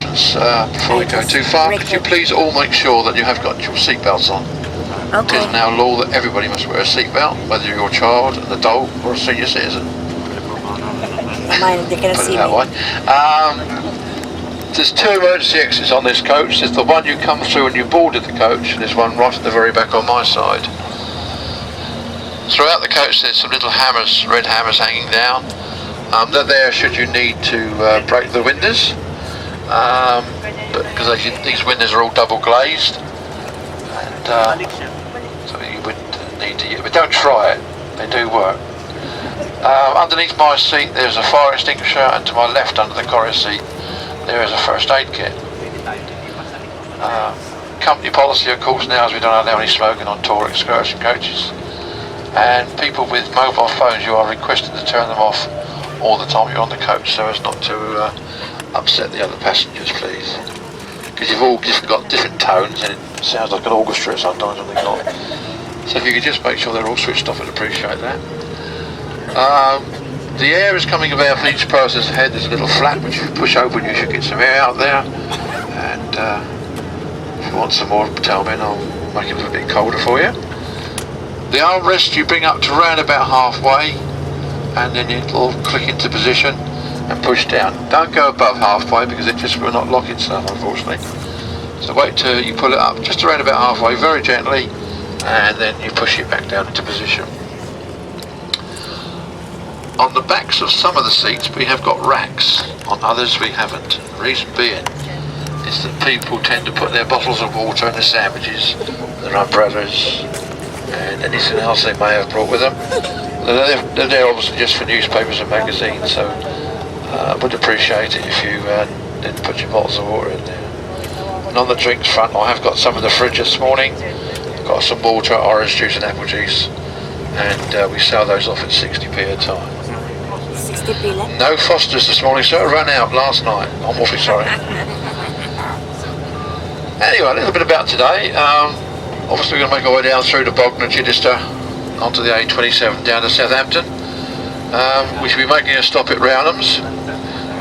Before we go too far, could you please all make sure that you have got your seatbelts on? It is now law that everybody must wear a seatbelt, whether you're a child, an adult, or a senior citizen. Mine, they can see that me. Way. There's two emergency exits on this coach. There's the one you come through when you boarded the coach, and there's one right at the very back on my side. Throughout the coach there's some little hammers, red hammers hanging down. They're there should you need to break the windows, because these windows are all double glazed, and so you wouldn't need to use, but don't try it, they do work. Underneath my seat there's a fire extinguisher, and to my left under the courier seat there is a first aid kit. Company policy of course now is we don't allow any smoking on tour excursion coaches, and people with mobile phones, you are requested to turn them off all the time you're on the coach so as not to upset the other passengers, please, because you've all got different tones and it sounds like an orchestra sometimes when they're not. So if you could just make sure they're all switched off, I'd appreciate that. The air is coming about for each person's head. There's a little flap which if you push open you should get some air out there, and if you want some more tell me and I'll make it a little bit colder for you. The armrest you bring up to round about halfway, and then it'll click into position and push down. Don't go above halfway because it just will not lock itself, unfortunately. So wait till you pull it up just around about halfway very gently, and then you push it back down into position. On the backs of some of the seats we have got racks, on others we haven't. The reason being is that people tend to put their bottles of water and their sandwiches, their umbrellas and anything else they may have brought with them. They're there obviously just for newspapers and magazines, so I would appreciate it if you didn't put your bottles of water in there. And on the drinks front I have got some of the fridge this morning. I've got some water, orange juice and apple juice, and we sell those off at 60p a time. 60p left? No Fosters this morning, sir. Ran out last night. I'm awfully sorry. Anyway, a little bit about today. Obviously we're going to make our way down through the Bognor and Chichester onto the A27 down to Southampton. We should be making a stop at Rownham's.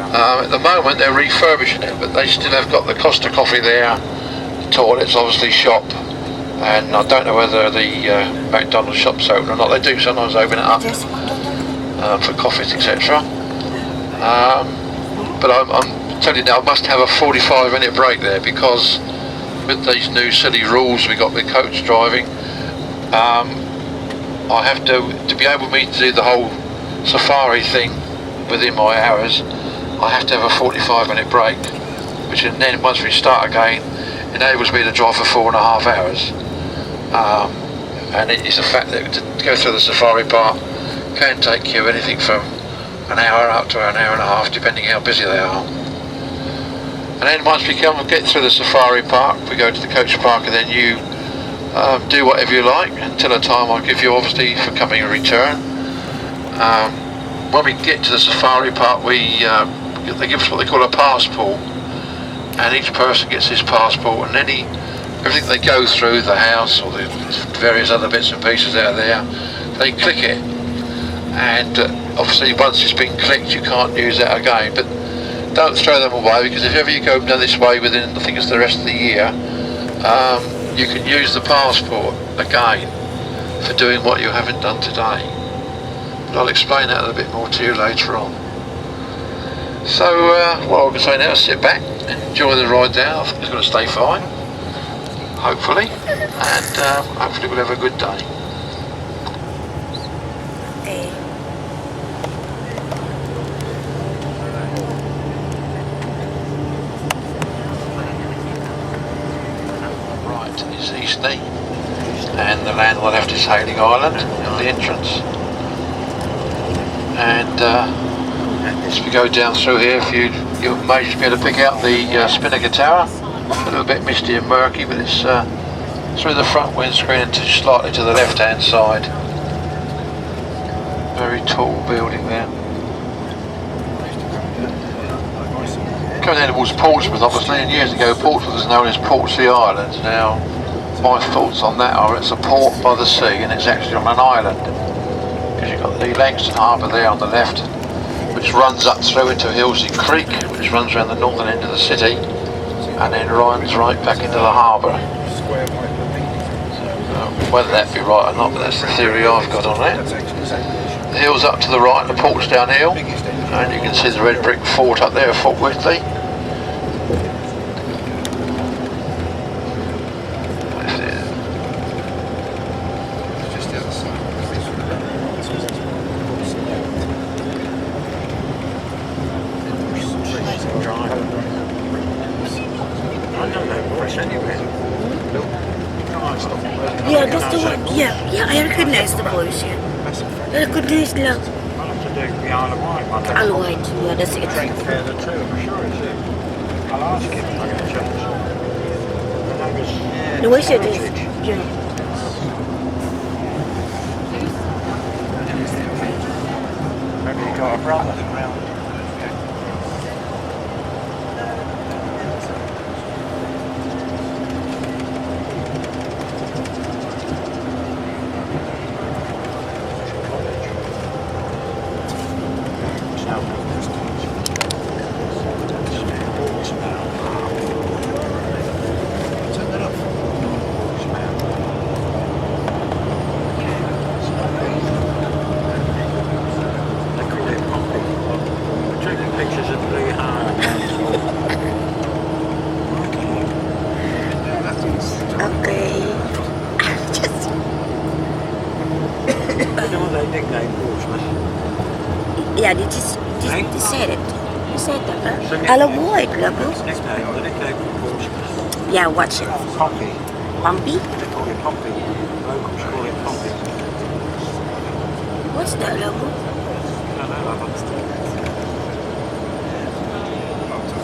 At the moment they're refurbishing it, but they still have got the Costa coffee there, the toilets obviously shop, and I don't know whether the McDonald's shop's open or not. They do sometimes open it up for coffees, etc. But I'm telling you now, I must have a 45-minute break there, because with these new silly rules we got with coach driving, I have to be able to do the whole safari thing within my hours. I have to have a 45-minute break, which then once we start again enables me to drive for 4.5 hours. And it is a fact that to go through the safari park can take you anything from an hour up to an hour and a half, depending how busy they are. And then once we get through the safari park, we go to the coach park, and then you do whatever you like until a time I'll give you, obviously, for coming and return. When we get to the safari park, they give us what they call a passport, and each person gets his passport, and everything they go through, the house or the various other bits and pieces out there, they click it, and obviously once it's been clicked you can't use that again. But don't throw them away, because if ever you go down this way within, I think it's the rest of the year, you can use the passport again for doing what you haven't done today. But I'll explain that a little bit more to you later on. So what I can say now is sit back, enjoy the ride down. I think it's going to stay fine, hopefully, and hopefully we'll have a good day. Is Eastney, and the land on the left is Hailing Island, the entrance. And as we go down through here, you may just be able to pick out the Spinnaker Tower. A little bit misty and murky, but it's through the front windscreen and slightly to the left hand side. Very tall building there. Coming down towards Portsmouth, obviously, and years ago Portsmouth was known as Portsea Island. Now my thoughts on that are it's a port by the sea and it's actually on an island, because you've got the Langston Harbour there on the left which runs up through into Hillsey Creek, which runs around the northern end of the city, and then runs right back into the harbour. Whether that be right or not, but that's the theory I've got on it. The hill's up to the right, the port's downhill, and you can see the red brick fort up there, Fort Whitley. Yeah, that's the one. Yeah, I recognize the voice. Yeah, I recognize the I'll have to do the Isle of Wight one. Isle of Wight. Yeah, that's it. Take care of the two, I'm sure it's him. I'll ask him if I get a chance. And that was The voice it is. Heritage. Yeah. Maybe he got a brother around. Okay. Yeah, they said it. They said that. Isle of Wight, love. Yeah, watch it. Pompey. Bumpy? They call it Pompey. Locals call it Pompey. What's that logo? I don't know, I've understood.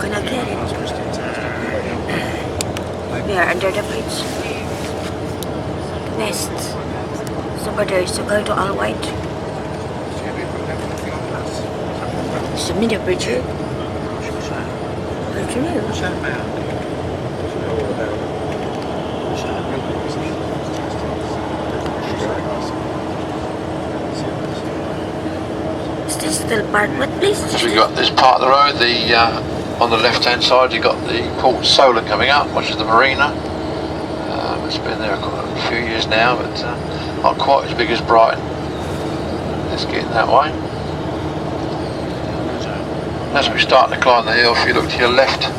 Can I get it? We are under the bridge. West. So brothers, so go to Isle of Wight. It's a mini bridge. What's that? I don't know. What's that about? What's it all about? What's that? Is this still part? What place? So you've got this part of the road, on the left hand side you've got the Port Solent coming up, which is the marina. It's been there quite a few years now, but not quite as big as Brighton. Let's get in that way. As we start to climb the hill, if you look to your left,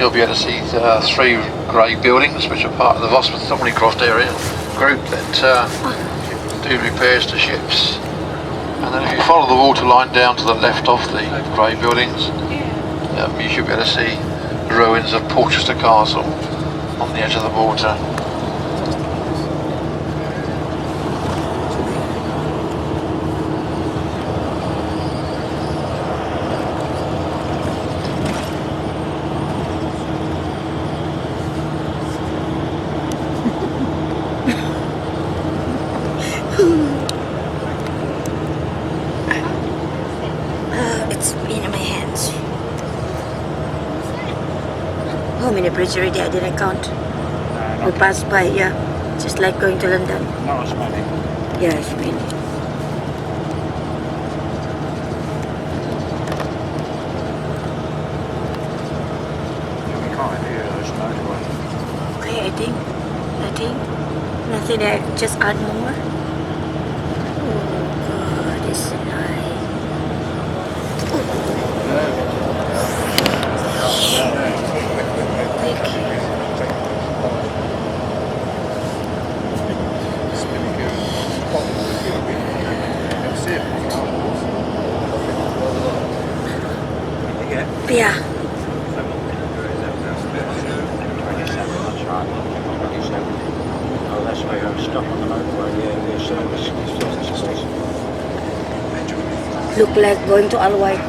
you'll be able to see the three grey buildings, which are part of the Vosmouth Thornycroft area group that do repairs to ships. And then if you follow the water line down to the left of the grey buildings, you should be able to see the ruins of Portchester Castle on the edge of the water. It's in my hands. How many bridges already? I didn't count. We passed by, yeah. Just like going to London. Not as many. Yeah, it's many. We can't hear those motorway. Okay, I think nothing there. Just add more. Oh God, it's nice. Thank you. Yeah. 27, that's right. 27. Oh, that's where you stop on the motorway. Yeah, Look like going to Isle of Wight.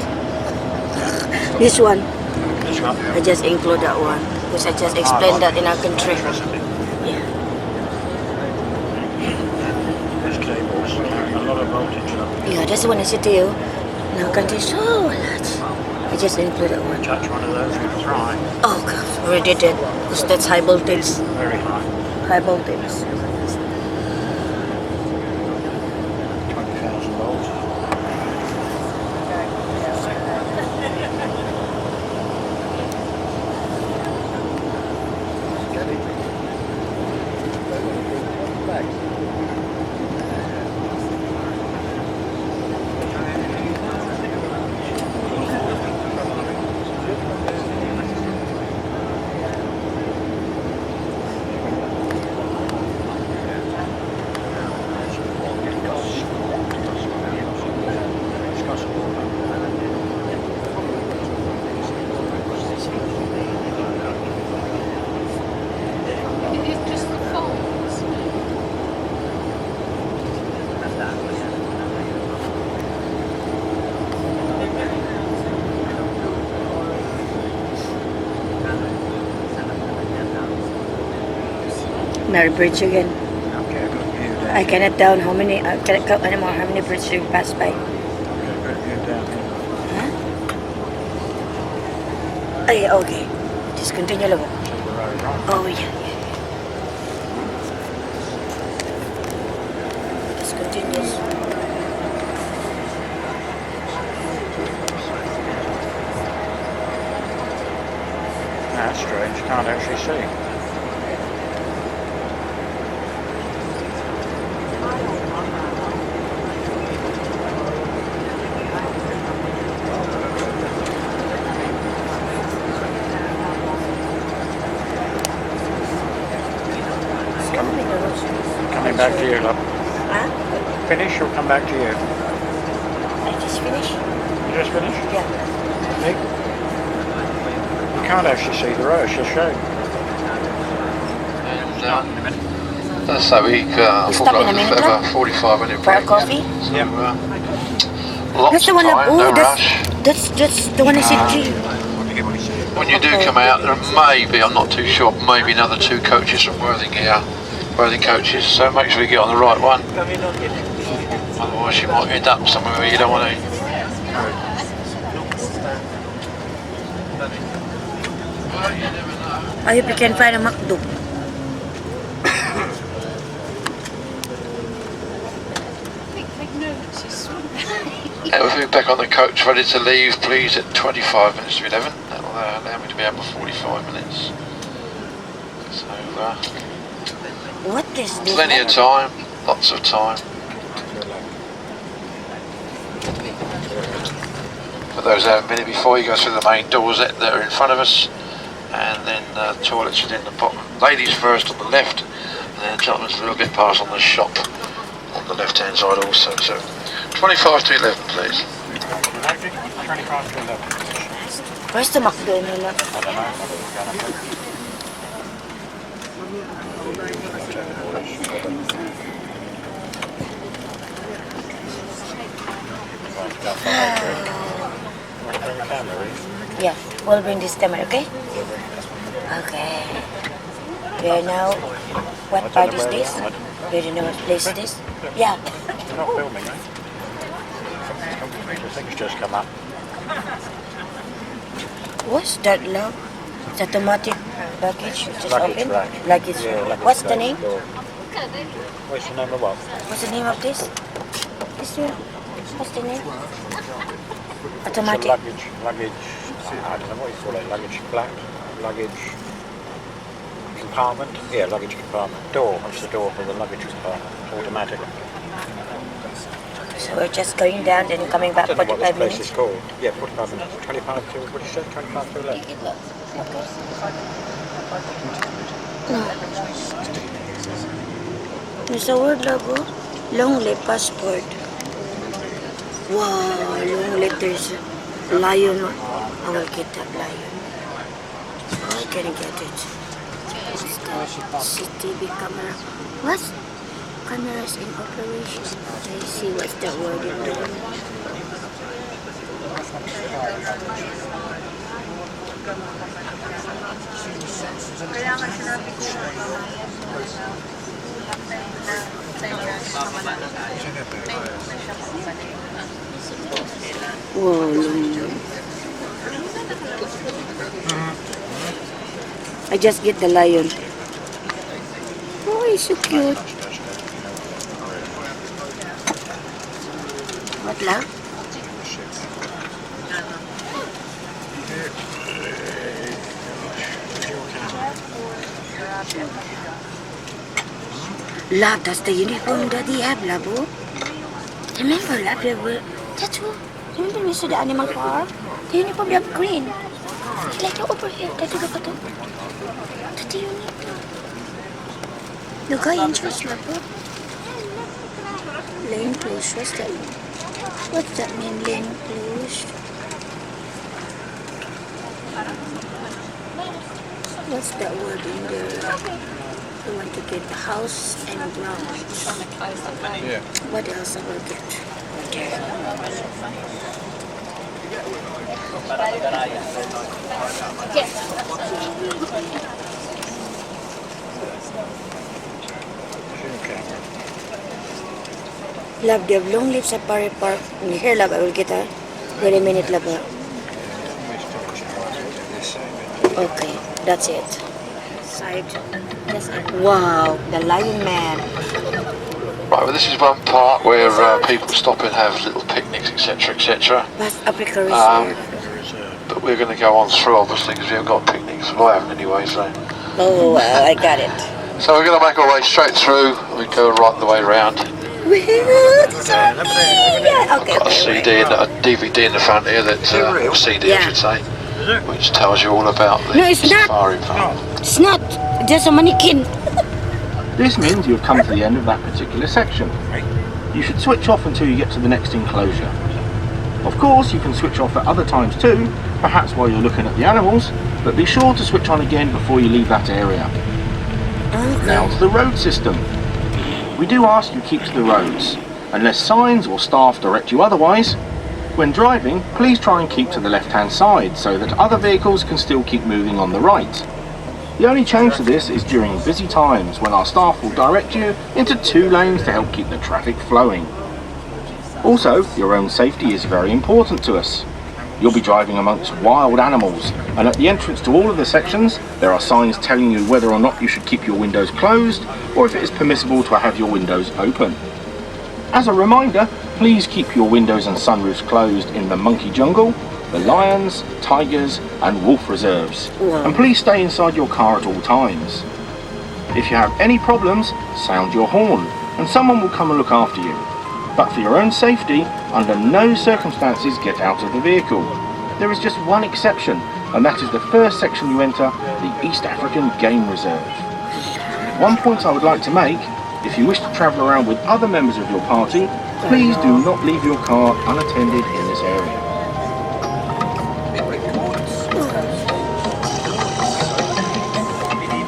This one. This one? I just include that one because I just explained that in our country. Yeah. There's cables. A lot of voltage though. Yeah, that's the one I said to you. In our country, so a lot. I just include that one. Touch one of those with a try. Oh God, already did because that's high voltage. Very high. High voltage. 20,000 volts. Another bridge again. Okay, good view down. I cannot count how many. I cannot count anymore how many bridges we passed by. Okay, good view down here. Huh? Ay, okay. Just continue lang. See the road, right? Oh yeah. Just continues. That's strange. Can't actually see. Coming back to you, love. Huh? Finish or come back to you? I just finished? You just finished? Yeah. See? You can't actually see the road, it's just showing. And so we stop in a minute, about 45-minute For a break. coffee? So, Yep. Lots That's the of one that. time, Oh, no that's rush. the one I said to you. When you do come out, there may be, I'm not too sure, maybe another 2 coaches from Worthing here. Worthing coaches, so make sure you get on the right one. Otherwise you might end up somewhere where you don't want to. I hope you can find a McDo. We'll be back on the coach, ready to leave, please, at 25 minutes to 11. That will allow me to be able for 45 minutes. So, What is this? plenty of time, lots of time. For those who haven't been here before, you go through the main doors that are in front of us, and then toilets are in the bottom. Ladies first on the left, and then gentlemen's a little bit past on the shop on the left hand side also. So 25 to 11, please. 25 to 11. Where's the McDo nila? I don't know. Yeah, we'll bring this camera, okay? Okay. Do you know what part is this? Do you know what place it is? Yeah. You're not filming, right? The thing's just come up. What's that, love? It's automatic luggage. Just Luggage open. rack. Luggage. Yeah, luggage What's the rack name? door. What's the name of what? What's the name of this? This one. What's the name? It's a Automatic. luggage, I don't know what you call it, luggage flat, luggage compartment? Yeah, luggage compartment. Door, it's the door for the luggage compartment, automatic. So we're just going down and coming back I don't know what this 45 place minutes. is called. Yeah, 45 minutes. 25 to, what did you say? 25 to 11. There's a word logo. Longleat passport. Wow, Longleat. There's a lion. I will get that lion. I can get it. What's that? CCTV camera. What? Cameras in operation. I see what's that word in there. Wow, I just get the lion. Oh, he's so cute. What, love? Love, that's the uniform Daddy have, love. Oh. Remember, love, that's what. Remember we saw the animal farm? The uniform they have green. Like over here. Daddy, look at them. Daddy, you need to. The guy in church, love. Oh. Lane closed. What's that mean? What's that mean, lane closed? What's that word in there? We want to get the house and grounds. Yeah. What else I will get? Love, they have Longleat Safari Park. Here, love, I will get a 20 minute, love. Okay, that's it. Side. Yes, wow, the lion man. Right, well this is one part where people stop and have little picnics, etc, etc. West Africa Reserve. But we're going to go on through obviously because we haven't got picnics. Well, I haven't anyway, so. Oh, I got it. So we're going to make our way straight through. We go right the way round. Yeah, okay. Got a CD and a DVD in the front here that, or CD I should say, which tells you all about the safari park. It's not. There's a mannequin. This means you've come to the end of that particular section. You should switch off until you get to the next enclosure. Of course, you can switch off at other times too, perhaps while you're looking at the animals, but be sure to switch on again before you leave that area. Okay. Now to the road system. We do ask you keep to the roads, unless signs or staff direct you otherwise. When driving, please try and keep to the left-hand side so that other vehicles can still keep moving on the right. The only change to this is during busy times when our staff will direct you into 2 lanes to help keep the traffic flowing. Also, your own safety is very important to us. You'll be driving amongst wild animals, and at the entrance to all of the sections, there are signs telling you whether or not you should keep your windows closed, or if it is permissible to have your windows open. As a reminder, please keep your windows and sunroofs closed in the monkey jungle, the lions, tigers, and wolf reserves. And please stay inside your car at all times. If you have any problems, sound your horn, and someone will come and look after you. But for your own safety, under no circumstances get out of the vehicle. There is just one exception, and that is the first section you enter, the East African Game Reserve. One point I would like to make, if you wish to travel around with other members of your party, please do not leave your car unattended in this area.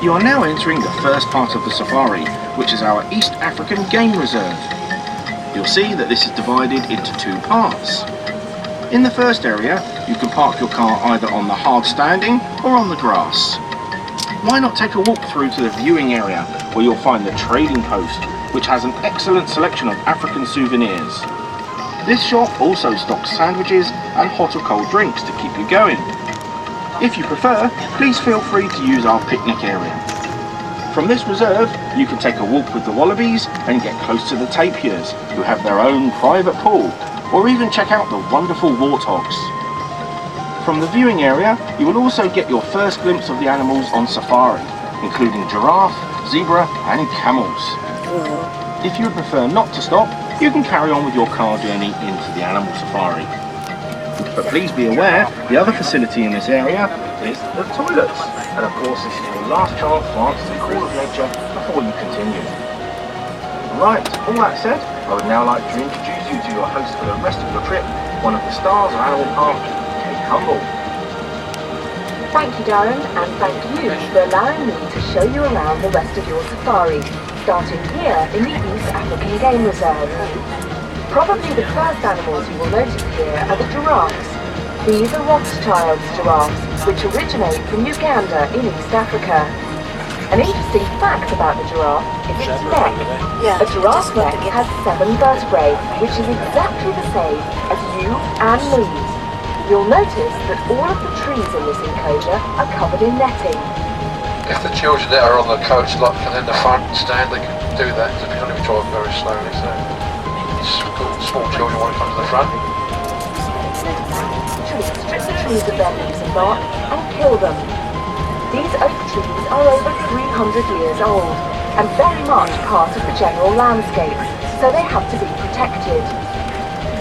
You are now entering the first part of the safari, which is our East African Game Reserve. You'll see that this is divided into 2 parts. In the first area, you can park your car either on the hard standing or on the grass. Why not take a walk through to the viewing area, where you'll find the trading post, which has an excellent selection of African souvenirs. This shop also stocks sandwiches and hot or cold drinks to keep you going. If you prefer, please feel free to use our picnic area. From this reserve, you can take a walk with the wallabies and get close to the tapirs, who have their own private pool, or even check out the wonderful warthogs. From the viewing area, you will also get your first glimpse of the animals on safari, including giraffe, zebra and camels. If you would prefer not to stop, you can carry on with your car journey into the animal safari. But please be aware, the other facility in this area is the toilets. And of course, this is your last chance to answer the call of nature before you continue. Right, all that said, I would now like to introduce you to your host for the rest of your trip, one of the stars of Animal Park, Kate Humble. Thank you, Darren, and thank you for allowing me to show you around the rest of your safari, starting here in the East African Game Reserve. Probably the first animals you will notice here are the giraffes. These are Rothschild's giraffes, which originate from Uganda in East Africa. An interesting fact about the giraffe is its neck. A giraffe neck has 7 vertebrae, which is exactly the same as you and me. You'll notice that all of the trees in this enclosure are covered in netting. If the children that are on the coach like and in the front stand, they can do that because we're going to be driving very slowly. So small children want to come to the front. Strip the trees of their leaves and bark and kill them. These oak trees are over 300 years old and very much part of the general landscape, so they have to be protected.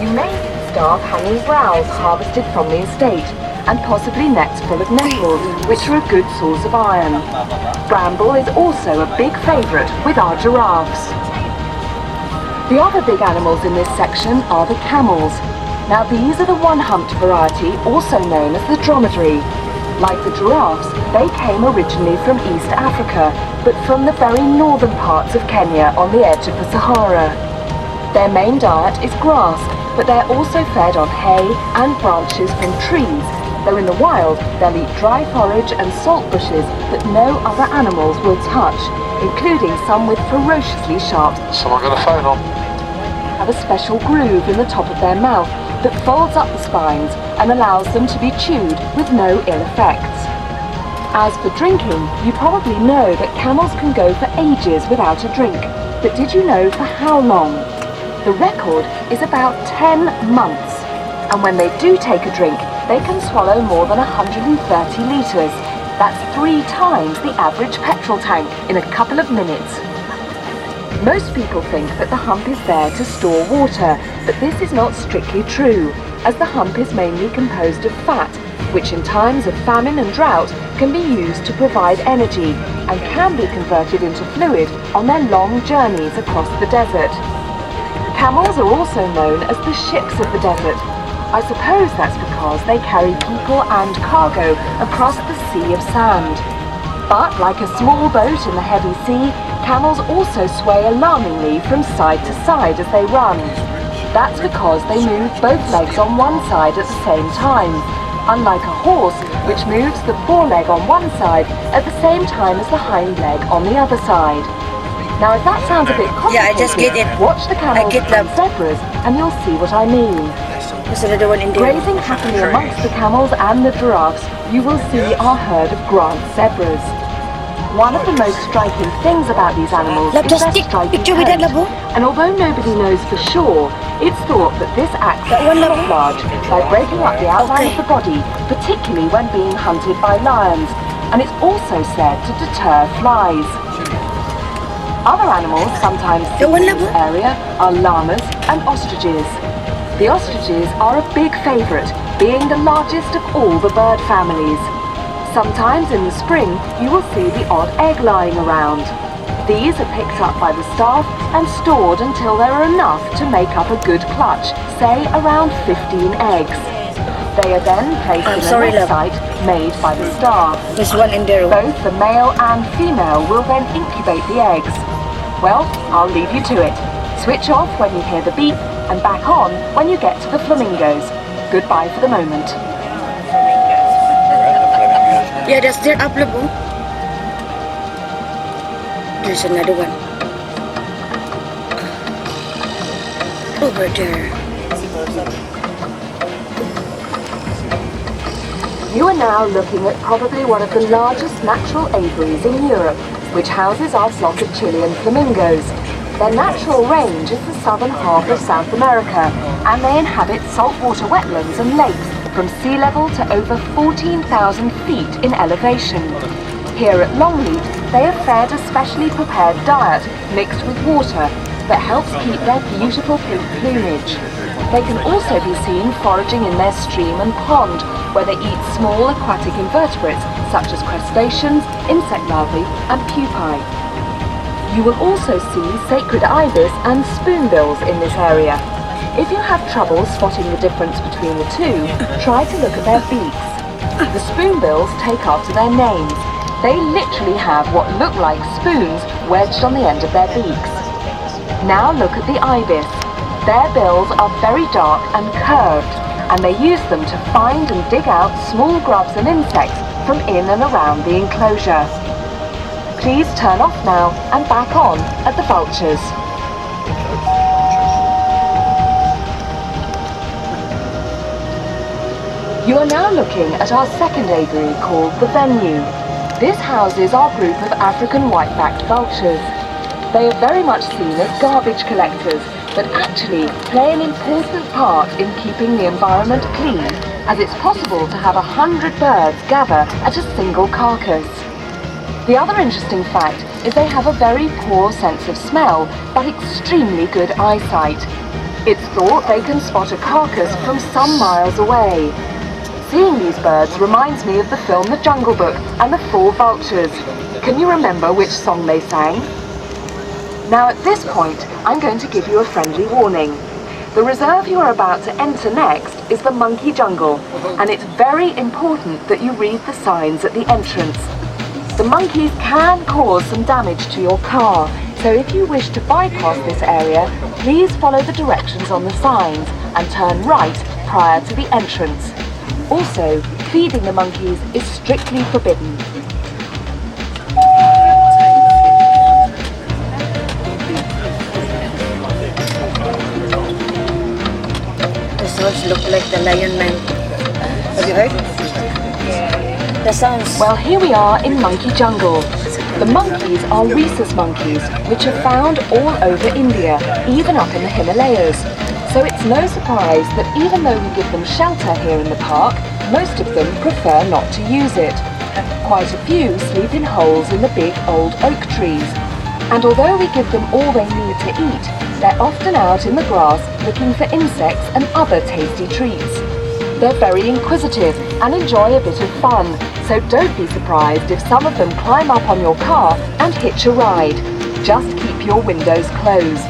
You may see staff hanging browse harvested from the estate and possibly nets full of nettles, which are a good source of iron. Bramble is also a big favourite with our giraffes. The other big animals in this section are the camels. Now these are the one-humped variety, also known as the dromedary. Like the giraffes, they came originally from East Africa, but from the very northern parts of Kenya on the edge of the Sahara. Their main diet is grass, but they're also fed on hay and branches from trees, though in the wild they'll eat dry forage and salt bushes that no other animals will touch, including some with ferociously sharp. Someone got a phone on. Have a special groove in the top of their mouth that folds up the spines and allows them to be chewed with no ill effects. As for drinking, you probably know that camels can go for ages without a drink. But did you know for how long? The record is about 10 months. And when they do take a drink, they can swallow more than 130 litres. That's 3 times the average petrol tank in a couple of minutes. Most people think that the hump is there to store water, but this is not strictly true, as the hump is mainly composed of fat, which in times of famine and drought can be used to provide energy and can be converted into fluid on their long journeys across the desert. Camels are also known as the ships of the desert. I suppose that's because they carry people and cargo across the sea of sand. But like a small boat in the heavy sea, camels also sway alarmingly from side to side as they run. That's because they move both legs on one side at the same time, unlike a horse, which moves the foreleg on one side at the same time as the hind leg on the other side. Now if that sounds a bit complicated, Yeah, I just get it. watch the camels get and that. zebras and you'll see what I mean. There's another one in there. Grazing happily amongst the camels and the giraffes, you will see our herd of Grant zebras. One of the most striking things about these animals Let's is just their stick striking picture with that, coat. Labo. And although nobody knows for sure, it's thought that this acts That one, Labo? camouflage by breaking up the outline of the body, particularly when being hunted by lions. And it's also said to deter flies. Other animals sometimes That seen one, in this Labo? area are llamas and ostriches. The ostriches are a big favourite, being the largest of all the bird families. Sometimes in the spring, you will see the odd egg lying around. These are picked up by the staff and stored until there are enough to make up a good clutch, say around 15 eggs. They are then placed in a nest love. site made by the staff. There's one in there. Both the male and female will then incubate the eggs. Well, I'll leave you to it. Switch off when you hear the beep and back on when you get to the flamingos. Goodbye for the moment. Yeah, that's there up, Labo. There's another one. Over there. You are now looking at probably one of the largest natural aviaries in Europe, which houses our flock of Chilean flamingos. Their natural range is the southern half of South America, and they inhabit saltwater wetlands and lakes from sea level to over 14,000 feet in elevation. Here at Longleat, they are fed a specially prepared diet mixed with water that helps keep their beautiful pink plumage. They can also be seen foraging in their stream and pond, where they eat small aquatic invertebrates such as crustaceans, insect larvae and pupae. You will also see sacred ibis and spoonbills in this area. If you have trouble spotting the difference between the two, try to look at their beaks. The spoonbills take after their names. They literally have what look like spoons wedged on the end of their beaks. Now look at the ibis. Their bills are very dark and curved, and they use them to find and dig out small grubs and insects from in and around the enclosure. Please turn off now and back on at the vultures. You are now looking at our second aviary called the Venue. This houses our group of African white-backed vultures. They are very much seen as garbage collectors, but actually play an important part in keeping the environment clean, as it's possible to have 100 birds gather at a single carcass. The other interesting fact is they have a very poor sense of smell, but extremely good eyesight. It's thought they can spot a carcass from some miles away. Seeing these birds reminds me of the film The Jungle Book and the 4 vultures. Can you remember which song they sang? Now at this point, I'm going to give you a friendly warning. The reserve you are about to enter next is the monkey jungle, and it's very important that you read the signs at the entrance. The monkeys can cause some damage to your car, so if you wish to bypass this area, please follow the directions on the signs and turn right prior to the entrance. Also, feeding the monkeys is strictly forbidden. animals look like the lion man. Have you heard? The sounds. Well, here we are in Monkey Jungle. The monkeys are rhesus monkeys, which are found all over India, even up in the Himalayas. So it's no surprise that even though we give them shelter here in the park, most of them prefer not to use it. Quite a few sleep in holes in the big old oak trees. And although we give them all they need to eat, they're often out in the grass looking for insects and other tasty treats. They're very inquisitive and enjoy a bit of fun, so don't be surprised if some of them climb up on your car and hitch a ride. Just keep your windows closed.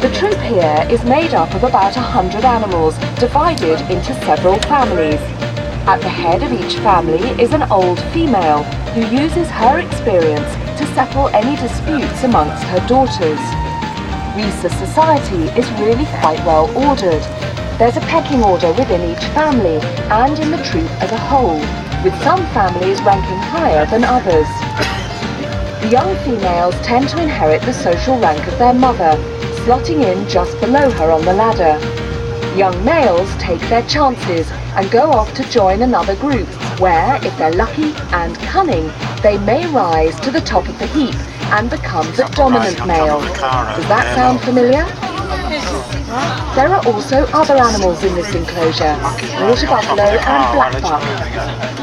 The troop here is made up of about 100 animals, divided into several families. At the head of each family is an old female who uses her experience to settle any disputes amongst her daughters. Rhesus society is really quite well ordered. There's a pecking order within each family and in the troop as a whole, with some families ranking higher than others. The young females tend to inherit the social rank of their mother, slotting in just below her on the ladder. Young males take their chances and go off to join another group, where, if they're lucky and cunning, they may rise to the top of the heap and become the dominant male. Does that sound familiar? There are also other animals in this enclosure, water buffalo and black buck.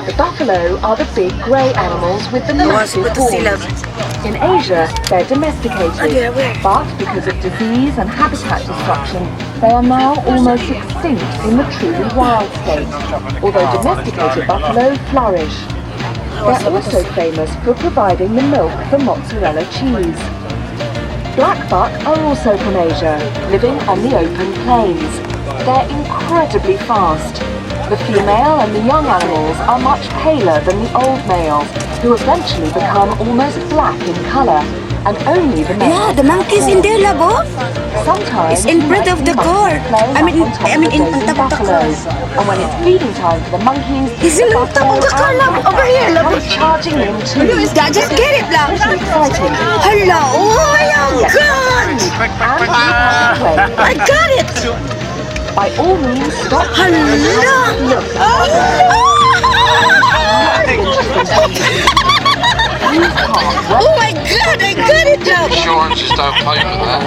The buffalo are the big grey animals with the massive horns. In Asia, they're domesticated, but because of disease and habitat destruction, they are now almost extinct in the truly wild state, although domesticated buffalo flourish. They're also famous for providing the milk for mozzarella cheese. Black buck are also from Asia, living on the open plains. They're incredibly fast. The female and the young animals are much paler than the old males, who eventually become almost black in colour, and only the male. Yeah, the monkeys in there, Labo. Sometimes It's in front of the car. I mean, on top of the car. And when it's feeding time for the monkeys, He's in on top of the car, Labo. Over here, Labo. charging in too. Just get it, Labo. Exciting. Hello. Oh my God. I got it. By all means, stop. Hello. Oh my God, I got it, Labo. Insurances don't pay for that.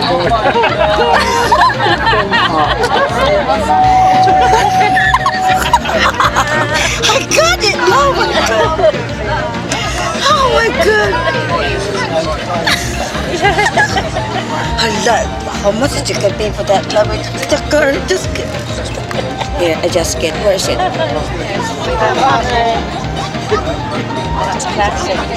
I got it, Labo. Oh my God. How much did you get paid for that, Labo? The car, just get. Here, I just get. Where is it?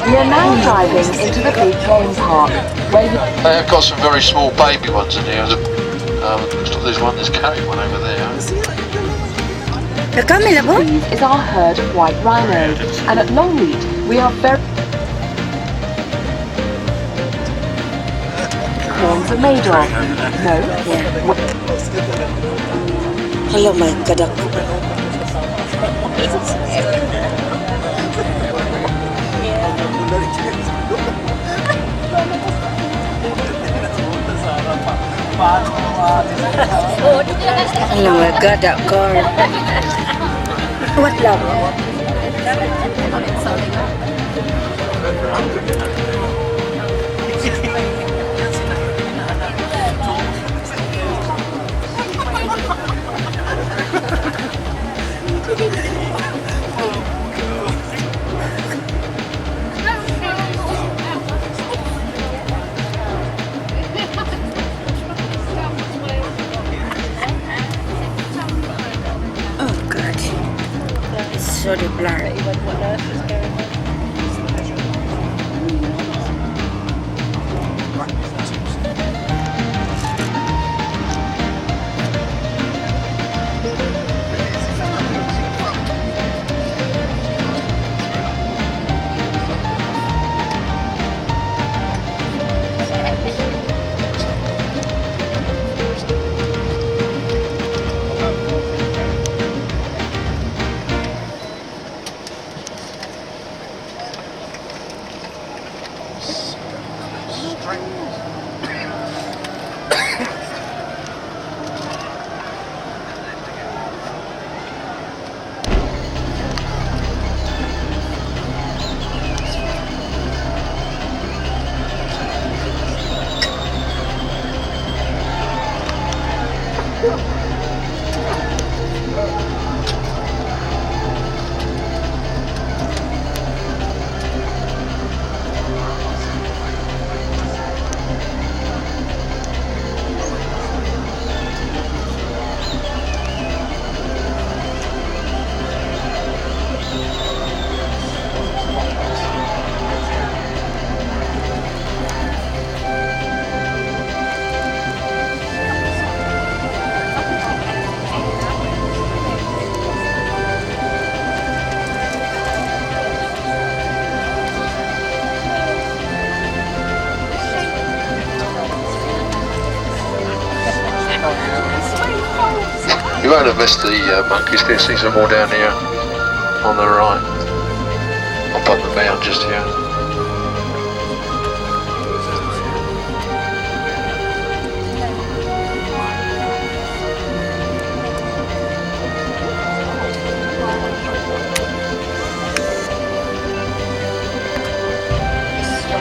We are now driving into the big game park, where you They have got some very small baby ones in here. Looks like there's one, there's carrying one over there. The camel, Labo? is our herd of white rhino, and at Longleat we are very horns are made of. No? Yeah. Hello, my God. Hello, my God, that car. What, Labo? Oh, God. It's so blurry. You won't have missed the monkeys. There's some more down here on the right, up on the mound just here.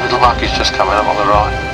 Little monkeys just coming up on the right.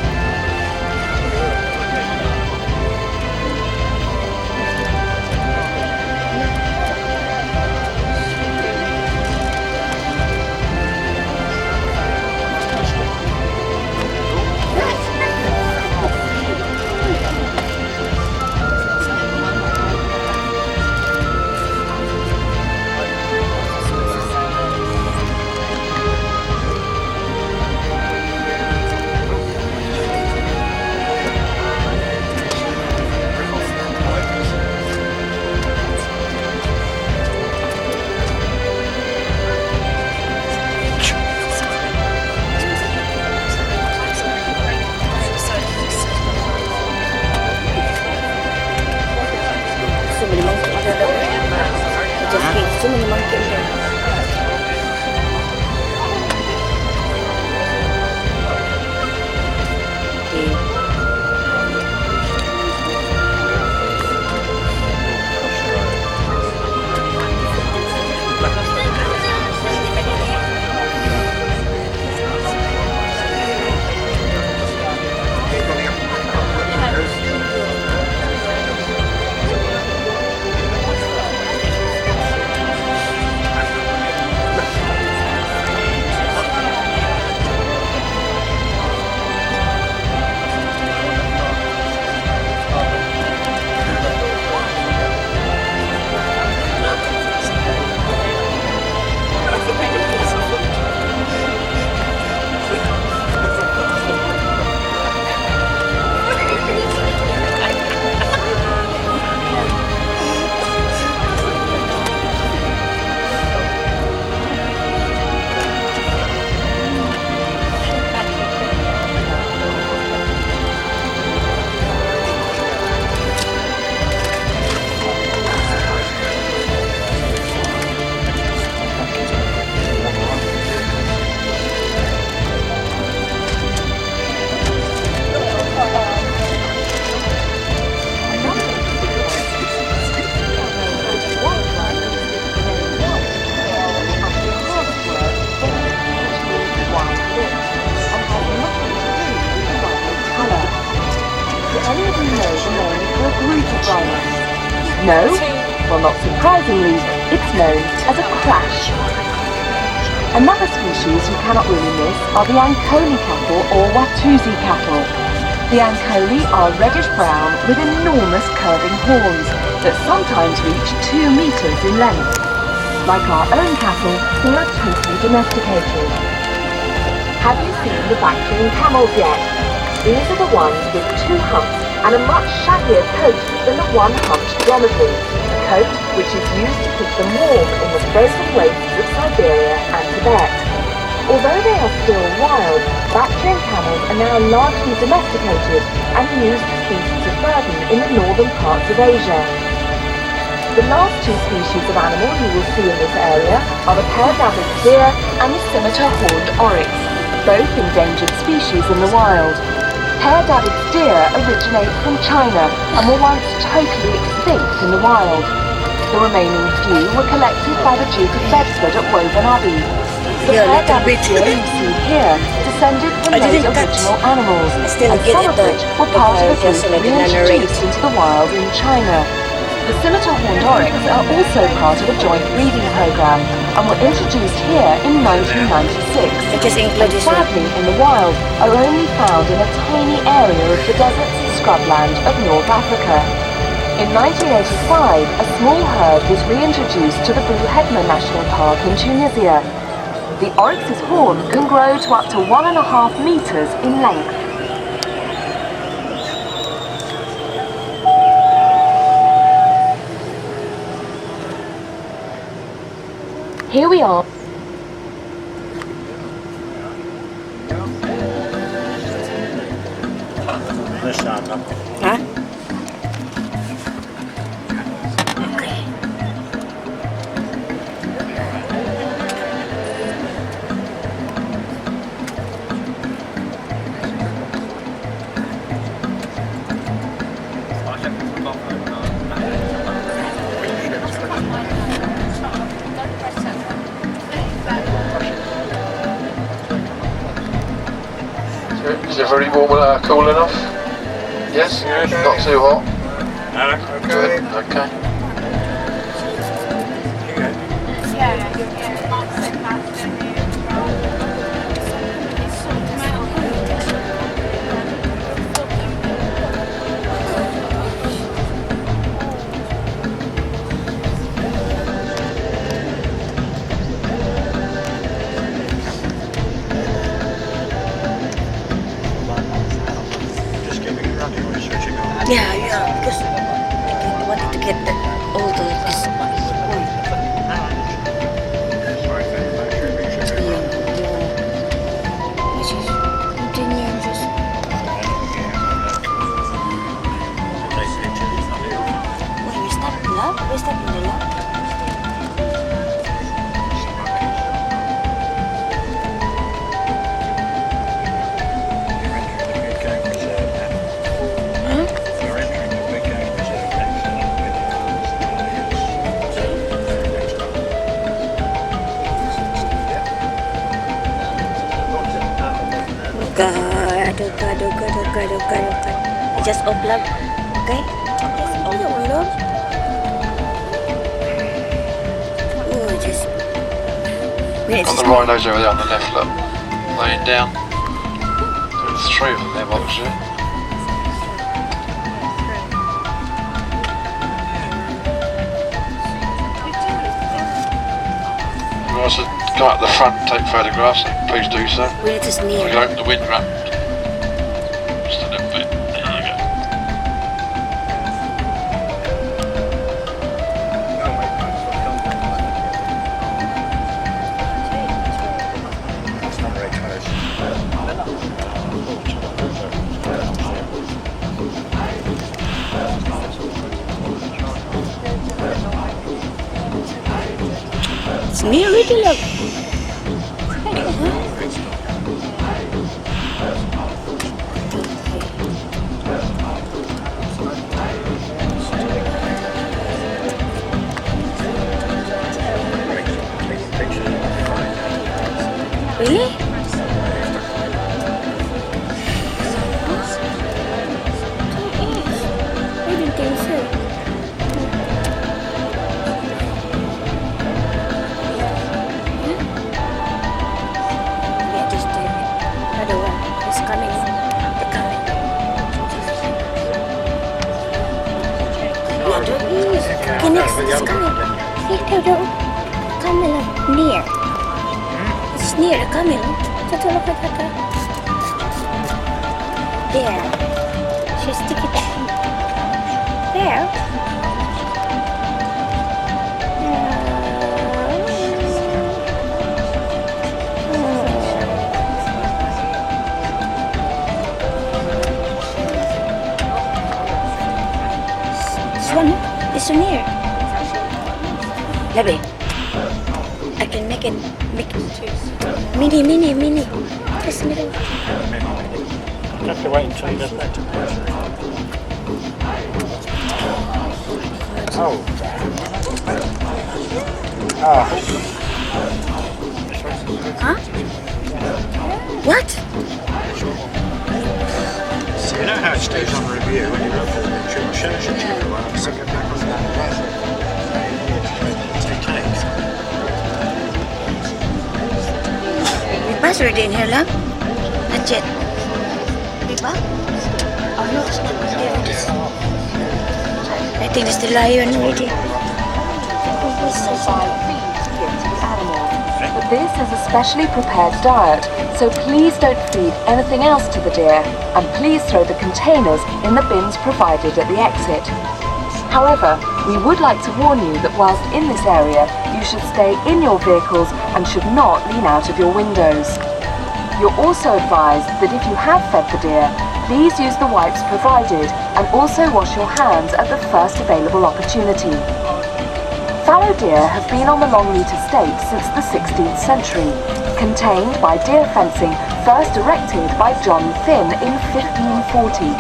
So many monkeys there. No? Well, not surprisingly, it's known as a crash. Another species you cannot really miss are the Ankole cattle or Watusi cattle. The Ankole are reddish-brown with enormous curving horns that sometimes reach 2 meters in length. Like our own cattle, they are totally domesticated. Have you seen the Bactrian camels yet? These are the ones with 2 humps and a much shaggier coat than the one-humped dromedary, a coat which is used to keep them warm in the frozen wastes of Siberia and Tibet. Although they are still wild, Bactrian camels are now largely domesticated and used as beasts of burden in the northern parts of Asia. The last 2 species of animal you will see in this area are the paired-dabbed deer and the scimitar-horned oryx, both endangered species in the wild. Paired-dabbed deer originate from China and were once totally extinct in the wild. The remaining few were collected by the Duke of Bedford at Woburn Abbey. The paired-dabbed deer you see here descended from I those didn't catch. original animals, I still and get some it of though. which were part of a Just group in a narrate. reintroduced into the wild in China. The scimitar horned oryx are also part of a joint breeding program and were introduced here in 1996. I just And include this one. sadly, in the wild, are only found in a tiny area of the deserts and scrubland of North Africa. In 1985, a small herd was reintroduced to the Bouhedma National Park in Tunisia. The oryx's horn can grow to up to 1.5 meters in length. Here we are. This side, no. Huh? Okay. Is it very warm, cool enough? Yes? Yes. Not too hot? No, Good, okay. okay. Just keep it running or switch it on. Yeah, because I wanted to get all this. Which is continue just. Wait, we stopped in love? We stopped in the love? You're entering the big game reserve next God. Just upload. Okay? Just upload. Oh, just. Wait, Got the rhinos over there on the left, look. Laying down. There's 3 of them there, by the looks of it. If you want to go up the front and take photographs, then please do so. Wait, just We near. can open the wind wrap just a little bit. There you go. That's not very close. It's near already, look. Really? I didn't think so. Yeah, just do it. Another one. It's coming. They're coming. Yeah, there is. Okay, next is coming. See, there. Coming near. It's near the coming. Just look at that. There. She's sticking it. There. This one is so near. Labi. I can make it mini. Just middle. You have to wait until he does that to Oh. Huh? What? So you know how it stays on review when you look at it, it shows you to go on, so get back on that level. May password in here, love? Not yet. Diba? Oh no, it's not. There it is. I think it's the lion already. But this is a specially prepared diet, so please don't feed anything else to the deer, and please throw the containers in the bins provided at the exit. However, we would like to warn you that whilst in this area, you should stay in your vehicles and should not lean out of your windows. You're also advised that if you have fed the deer, please use the wipes provided and also wash your hands at the first available opportunity. Fallow deer have been on the Longleat estate since the 16th century, contained by deer fencing first erected by John Thynne in 1540.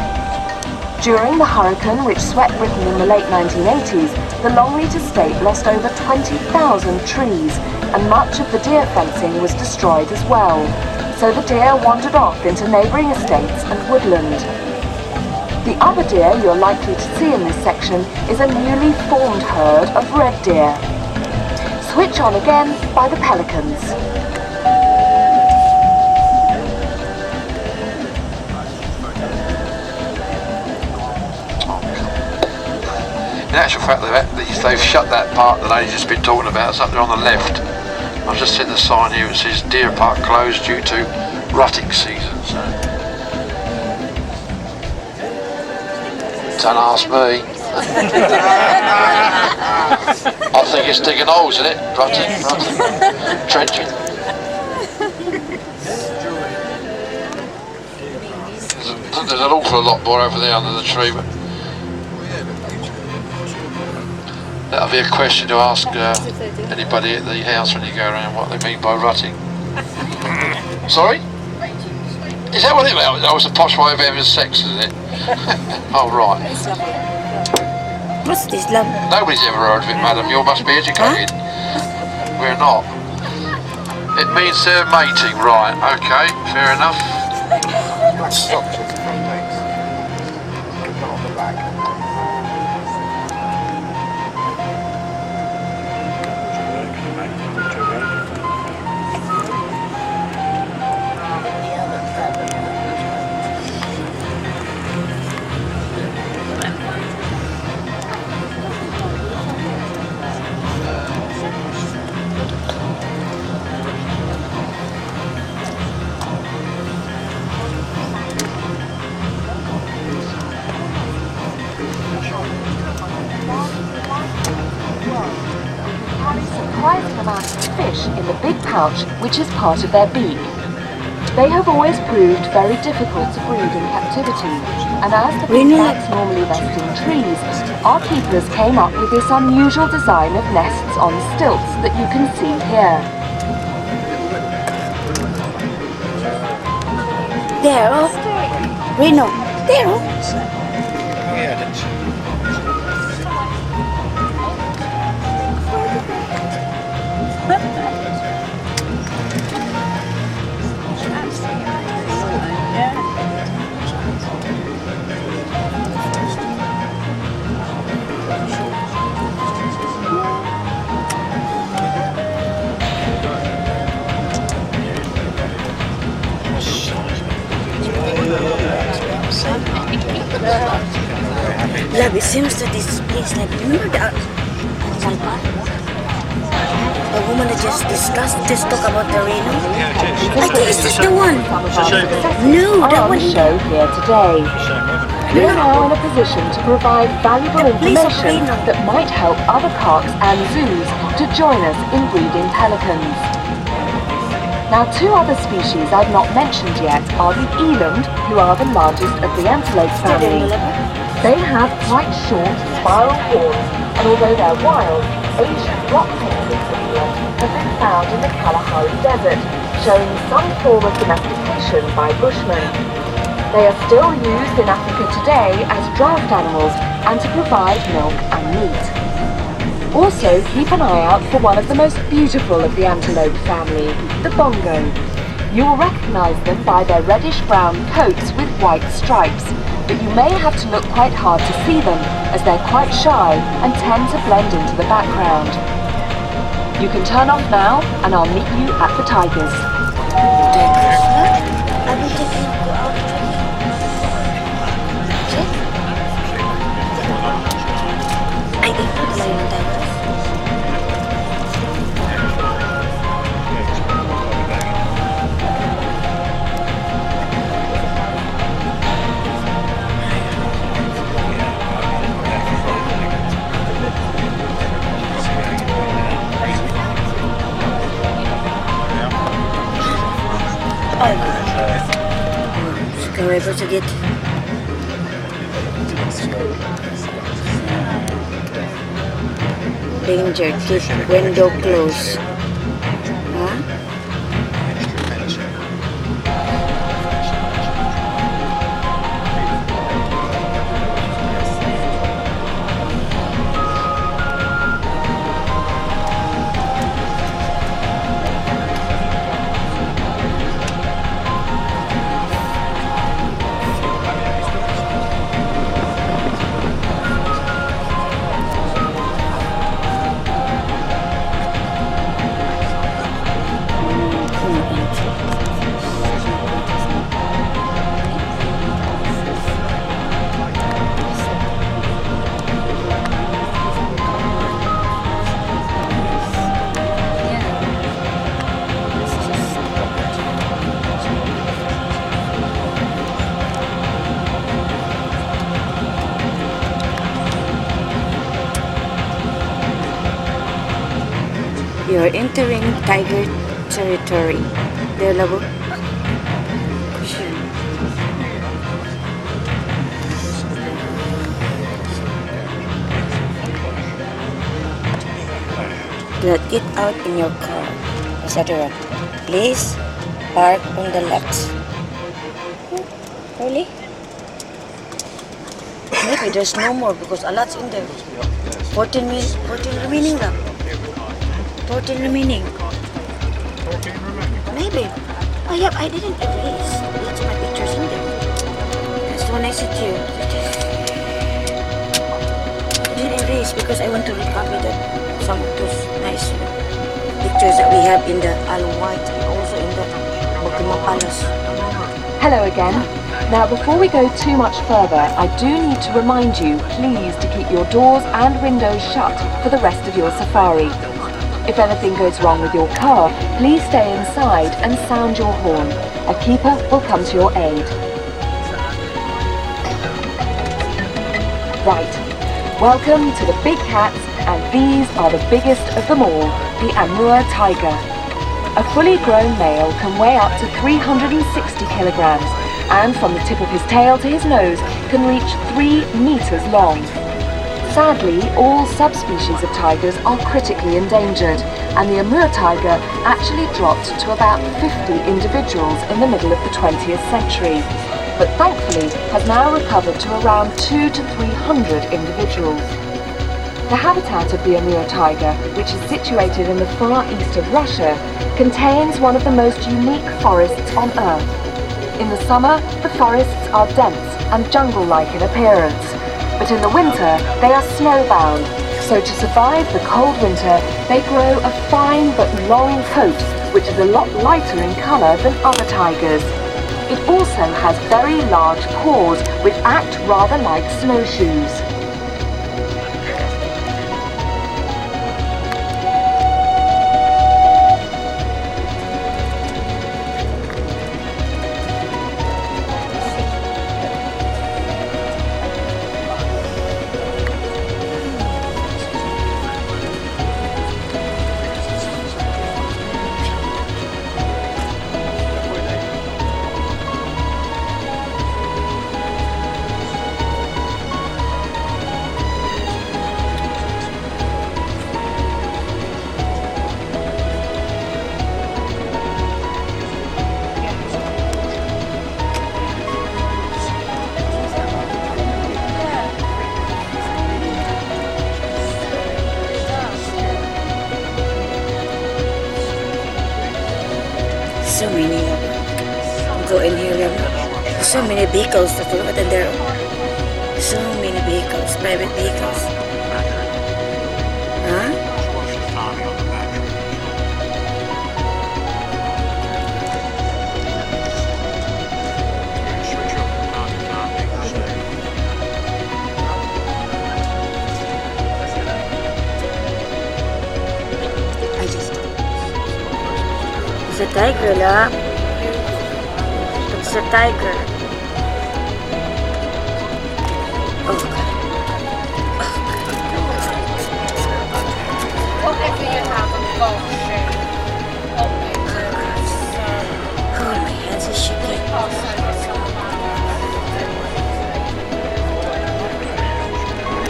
During the hurricane which swept Britain in the late 1980s, the Longleat estate lost over 20,000 trees, and much of the deer fencing was destroyed as well, so the deer wandered off into neighbouring estates and woodland. The other deer you're likely to see in this section is a newly formed herd of red deer. Switch on again by the pelicans. In actual fact, they've shut that park that I've just been talking about. It's up there on the left. I've just seen the sign here. It says Deer Park closed due to rutting season. So. Don't ask me. I think it's digging holes in it. Rutting. Trenching. There's an awful lot more over there under the tree, but that'll be a question to ask anybody at the house when you go around what they mean by rutting. Sorry? Is that what it was? That was a posh way of having sex, isn't it? Oh, right. What's this, love? Nobody's ever heard of it, madam. You must be educated. Huh? We're not. It means they're mating, right? Okay, fair enough. Socks with the front legs. Not on the back. Surprising amounts of fish in the big pouch, which is part of their beak. They have always proved very difficult to breed in captivity, and as the big bats normally rest in trees, our keepers came up with this unusual design of nests on stilts that you can see here. There, oh. Reno. There, oh. Yeah, that's Love, it seems that this place, like, remember the animal park? The woman that just talk about the rhino? I think this is the one. No, that one. Show here today. We are now in a position to provide valuable information that might help other parks and zoos to join us in breeding pelicans. Now, two other species I've not mentioned yet are the eland, who are the largest of the antelope family. They have quite short, spiral horns, and although they're wild, ancient rock paintings of eland have been found in the Kalahari Desert, showing some form of domestication by bushmen. They are still used in Africa today as draft animals and to provide milk and meat. Also, keep an eye out for one of the most beautiful of the antelope family, the bongo. You will recognize them by their reddish-brown coats with white stripes, but you may have to look quite hard to see them as they're quite shy and tend to blend into the background. You can turn off now and I'll meet you at the tigers. Tigers, huh? I will take you out to me. Check. Ay, ito pala yung tigers. Ay, sekaway pa sagit. Danger, keep window closed. Huh? You're entering tiger territory. There, labo. Do not get out in your car, etc. Please park on the left. Really? Maybe there's no more because a lot's in there. 14 minutes, 14 remaining now. 14 remaining. Maybe. Oh, yep, I didn't erase. Lots of my pictures in there. That's when I said to you. I didn't erase because I want to recopy that some of those nice pictures that we have in the Isle of Wight and also in the Bukima Palace. Hello again. Now before we go too much further, I do need to remind you, please, to keep your doors and windows shut for the rest of your safari. If anything goes wrong with your car, please stay inside and sound your horn. A keeper will come to your aid. Right, welcome to the big cats, and these are the biggest of them all, the Amur tiger. A fully grown male can weigh up to 360 kilograms, and from the tip of his tail to his nose can reach 3 meters long. Sadly, all subspecies of tigers are critically endangered, and the Amur tiger actually dropped to about 50 individuals in the middle of the 20th century, but thankfully has now recovered to around 200 to 300 individuals. The habitat of the Amur tiger, which is situated in the far east of Russia, contains one of the most unique forests on Earth. In the summer, the forests are dense and jungle-like in appearance, but in the winter they are snowbound, so to survive the cold winter they grow a fine but long coat which is a lot lighter in colour than other tigers. It also has very large paws which act rather like snowshoes. So many of them. go in here. There's so many vehicles that look at there. So many vehicles, private vehicles. Huh? Watch the timing on the battery. Switch off the timing. I just... It's a tiger, lah. It's a tiger. Oh, God. Whatever you have, I'm going to Oh, my hands are shaking.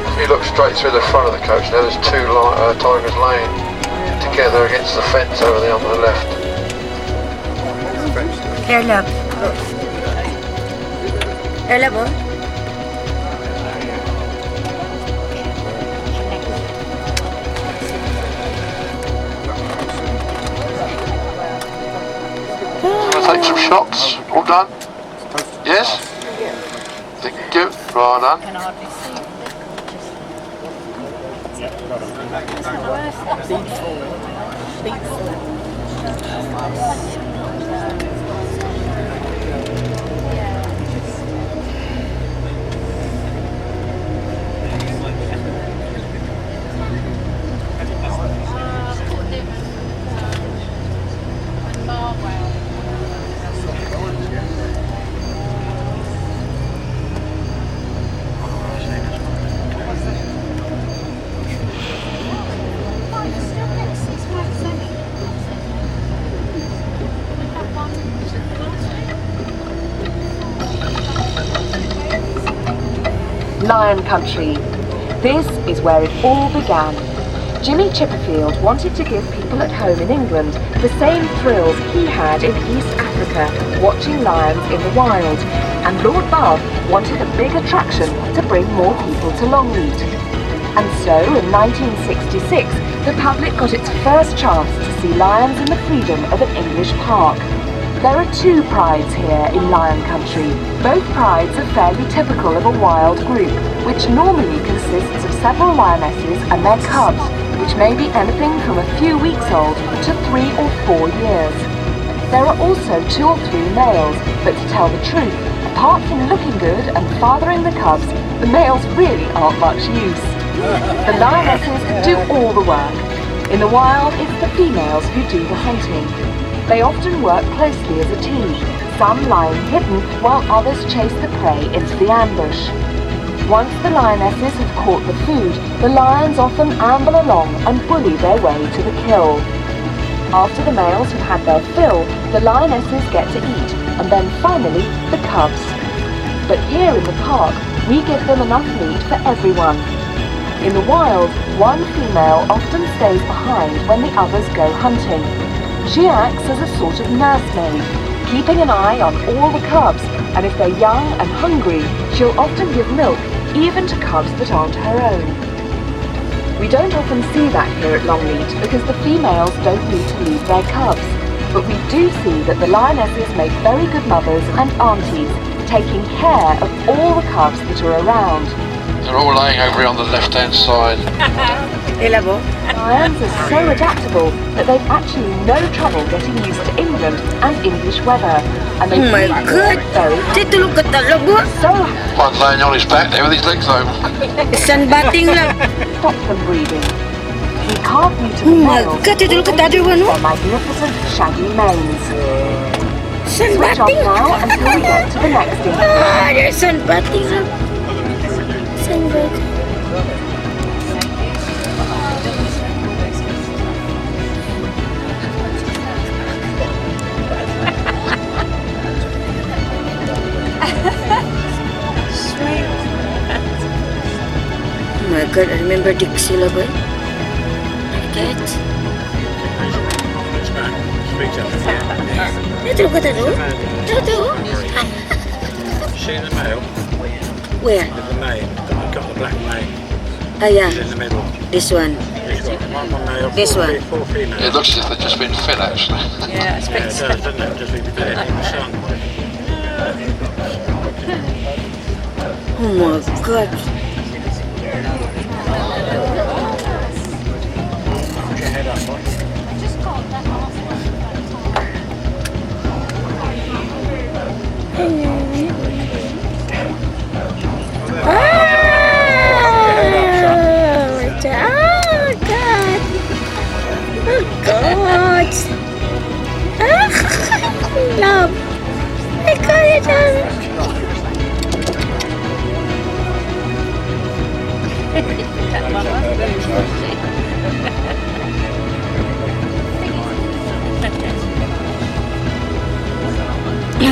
If you look straight through the front of the coach, now there's two tigers laying together against the fence over there on the left. Here, love. Here, love, oh. Take some shots. All done? Yes? Thank you. Right done. Lion Country. This is where it all began. Jimmy Chipperfield wanted to give people at home in England the same thrills he had in East Africa watching lions in the wild, and Lord Barb wanted a big attraction to bring more people to Longleat. And so in 1966, the public got its first chance to see lions in the freedom of an English park. There are two prides here in Lion Country. Both prides are fairly typical of a wild group, which normally consists of several lionesses and their cubs, which may be anything from a few weeks old to 3 or 4 years. There are also 2 or 3 males, but to tell the truth, apart from looking good and fathering the cubs, the males really aren't much use. The lionesses do all the work. In the wild, it's the females who do the hunting. They often work closely as a team, some lying hidden while others chase the prey into the ambush. Once the lionesses have caught the food, the lions often amble along and bully their way to the kill. After the males have had their fill, the lionesses get to eat, and then finally the cubs. But here in the park, we give them enough meat for everyone. In the wild, one female often stays behind when the others go hunting. She acts as a sort of nursemaid, keeping an eye on all the cubs, and if they're young and hungry, she'll often give milk even to cubs that aren't her own. We don't often see that here at Longleat because the females don't need to leave their cubs, but we do see that the lionesses make very good mothers and aunties, taking care of all the cubs that are around. They're all laying over here on the left-hand side. Lions are so adaptable that they've actually no trouble getting used to England and English weather. And they Oh my God! Tito, look at that, labo. so One's laying on his back there with his legs open. Isang bating lang. stop them breeding. You can't view to Oh the my males God, Tito, look at the other one, their oh. magnificent shaggy manes. Isang Switch off bating. now until we get to the next thing. Ah, there's isang bating lang. Isang bating. Oh my God, I remember Dixie Laboy. Get. Ito ka talo? Ito? See the male? Where? The male. Got the black male. Ah, yeah. He's in the middle. This one. He's got one male, This one. four females. It looks as if they've just been fed, actually. Yeah, it does, doesn't it? Just leave it there in the sun. Oh my god. Put your head up, boy. Oh god. Oh god. Love. I got it.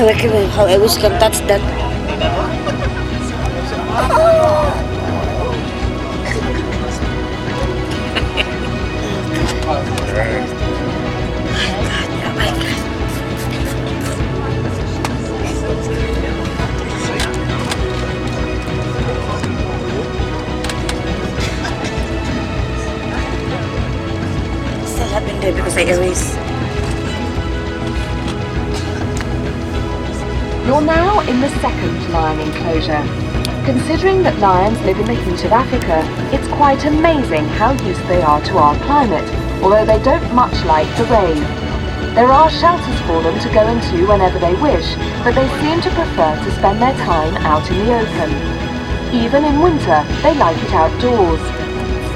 Look at me, how I wish I can touch that. Still happened there because I erased. You're now in the second lion enclosure. Considering that lions live in the heat of Africa, it's quite amazing how used they are to our climate, although they don't much like the rain. There are shelters for them to go into whenever they wish, but they seem to prefer to spend their time out in the open. Even in winter, they like it outdoors.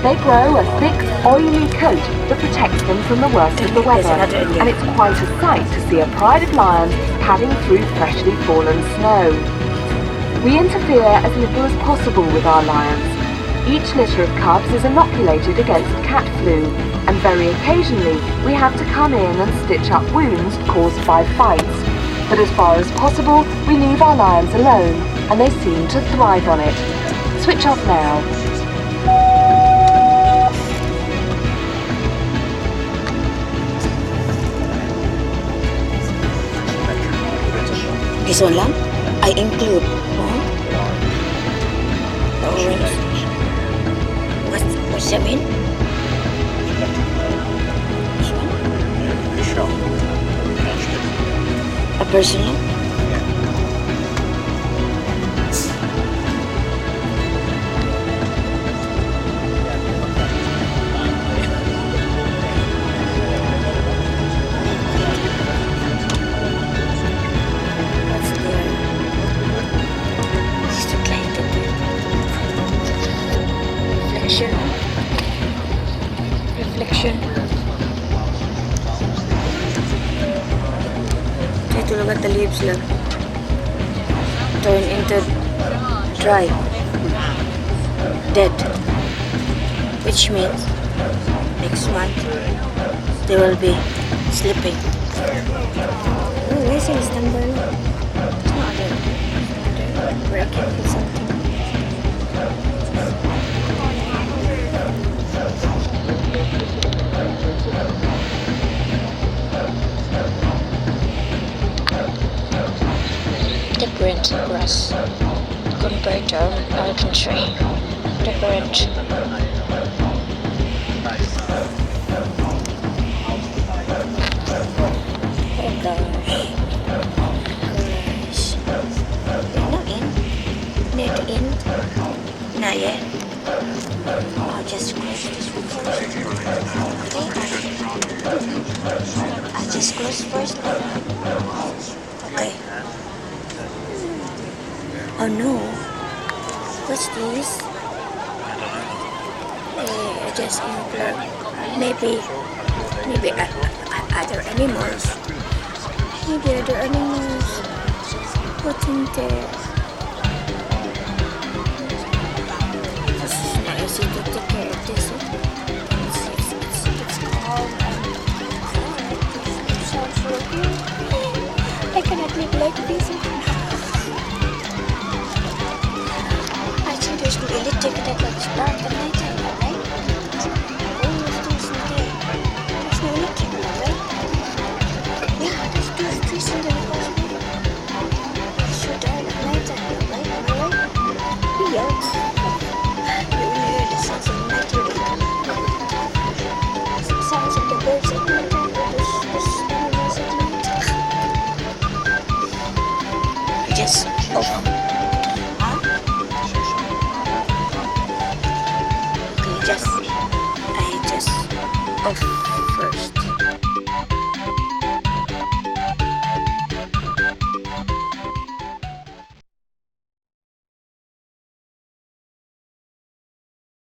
They grow a thick, oily coat that protects them from the worst of the weather, and it's quite a sight to see a pride of lions padding through freshly fallen snow. We interfere as little as possible with our lions. Each litter of cubs is inoculated against cat flu, and very occasionally we have to come in and stitch up wounds caused by fights. But as far as possible, we leave our lions alone, and they seem to thrive on it. Switch off now. This one lang? I include. The orange. What's that mean? This one? A personal? Reflection. Try to look at the leaves, look. Turn into dry, dead, which means next month they will be sleeping. Oh, where's your stumble? It's not there. Breaking or something. Different grass compared to our country. Different. Oh gosh. Not in. Near the end. Not yet. I'll just close this one first. Okay. I'll just close first. Okay. Oh no. What's this? I just include maybe other animals. Maybe other animals. What's in there? This is not easy to take care of this. It's called sounds so good. I cannot live like this. There's no electric that was dark at night time, right? There's no electric, right? Yeah, there's two trees in there. It's so dark at night time, right? Am I right? Yeah. You only hear the sounds of night time. Sounds of the birds at night time. There's animals at night. Just off. Huh? Oh.